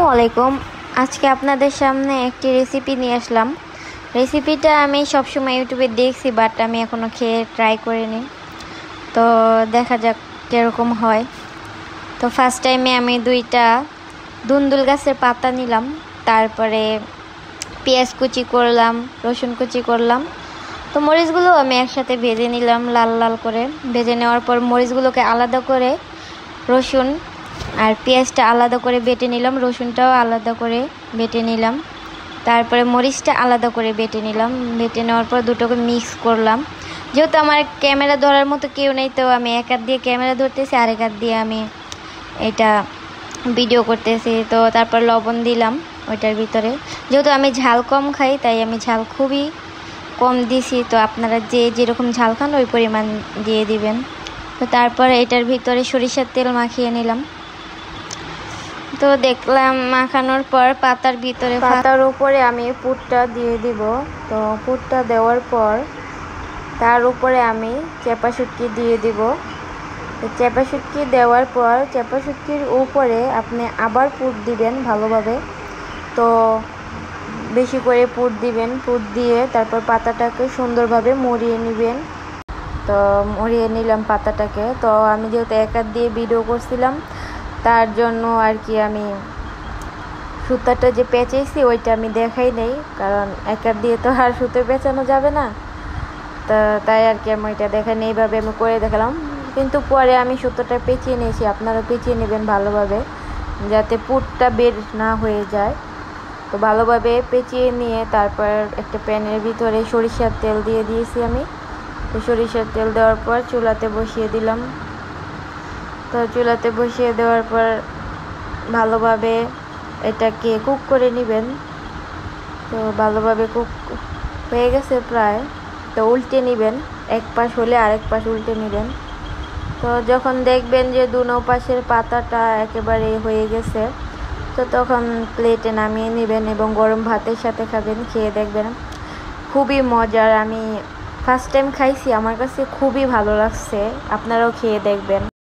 আসসালামু আলাইকুম। আজকে আপনাদের সামনে একটি রেসিপি নিয়ে আসলাম। রেসিপিটা আমি সবসময় ইউটিউবে দেখছি, বাট আমি এখনও খেয়ে ট্রাই করিনি। তো দেখা যাক কীরকম হয়। তো ফার্স্ট টাইমে আমি 2টা ধুন্দুল গাছের পাতা নিলাম, তারপরে পেঁয়াজ কুচি করলাম, রসুন কুচি করলাম। তো মরিচগুলো আমি একসাথে ভেজে নিলাম লাল লাল করে। ভেজে নেওয়ার পর মরিচগুলোকে আলাদা করে, রসুন আর পেঁয়াজটা আলাদা করে বেটে নিলাম, রসুনটাও আলাদা করে বেটে নিলাম, তারপরে মরিচটা আলাদা করে বেটে নিলাম। বেটে নেওয়ার পর দুটোকে মিক্স করলাম। যেহেতু আমার ক্যামেরা ধরার মতো কেউ নেই, তো আমি এক হাত দিয়ে ক্যামেরা ধরতেছি, আরেক হাত দিয়ে আমি এটা ভিডিও করতেছি। তো তারপর লবণ দিলাম ওইটার ভিতরে। যেহেতু আমি ঝাল কম খাই, তাই আমি ঝাল খুবই কম দিছি। তো আপনারা যে যেরকম ঝাল খান ওই পরিমাণ দিয়ে দিবেন। তো তারপর এটার ভিতরে সরিষার তেল মাখিয়ে নিলাম। তো দেখলাম মাখানোর পর পাতার উপরে আমি পুরটা দিয়ে দিব। তো পুরটা দেওয়ার পর তার উপরে আমি চেপা শুটকি দিয়ে দিব। চেপা শুটকি দেওয়ার পর চেপা শুটকির উপরে আপনি আবার পুর দিবেন ভালোভাবে। তো বেশি করে পুর দিবেন, পুর দিয়ে তারপর পাতাটাকে সুন্দরভাবে মুড়িয়ে নেবেন। তো মুড়িয়ে নিলাম পাতাটাকে। তো আমি যেহেতু এক হাত দিয়ে ভিডিও করছিলাম, তার জন্য আর কি আমি সুতাটা যে পেঁচেছি ওইটা আমি দেখাই নেই, কারণ এক হাত দিয়ে তো আর সুতো পেঁচানো যাবে না। তা তাই আর কি আমি ওইটা দেখাই নেই, এইভাবে আমি করে দেখালাম। কিন্তু পরে আমি সুতোটা পেঁচিয়ে নিয়েছি, আপনারা পেঁচিয়ে নেবেন ভালোভাবে, যাতে পুরটা বের না হয়ে যায়। তো ভালোভাবে পেঁচিয়ে নিয়ে তারপর একটা প্যানের ভিতরে সরিষার তেল দিয়ে দিয়েছি আমি। তো সরিষার তেল দেওয়ার পর চুলাতে বসিয়ে দিলাম। তো চুলাতে বসিয়ে দেওয়ার পর ভালোভাবে এটাকে কুক করে নেবেন। তো ভালোভাবে কুক হয়ে গেছে প্রায়। তো উল্টে নেবেন, এক পাশ হলে আরেক পাশ উল্টে নেবেন। তো যখন দেখবেন যে দুনো পাশের পাতাটা একেবারে হয়ে গেছে, তো তখন প্লেটে নামিয়ে নেবেন এবং গরম ভাতের সাথে খাবেন। খেয়ে দেখবেন খুবই মজার। আমি ফার্স্ট টাইম খাইছি, আমার কাছে খুবই ভালো লাগছে। আপনারাও খেয়ে দেখবেন।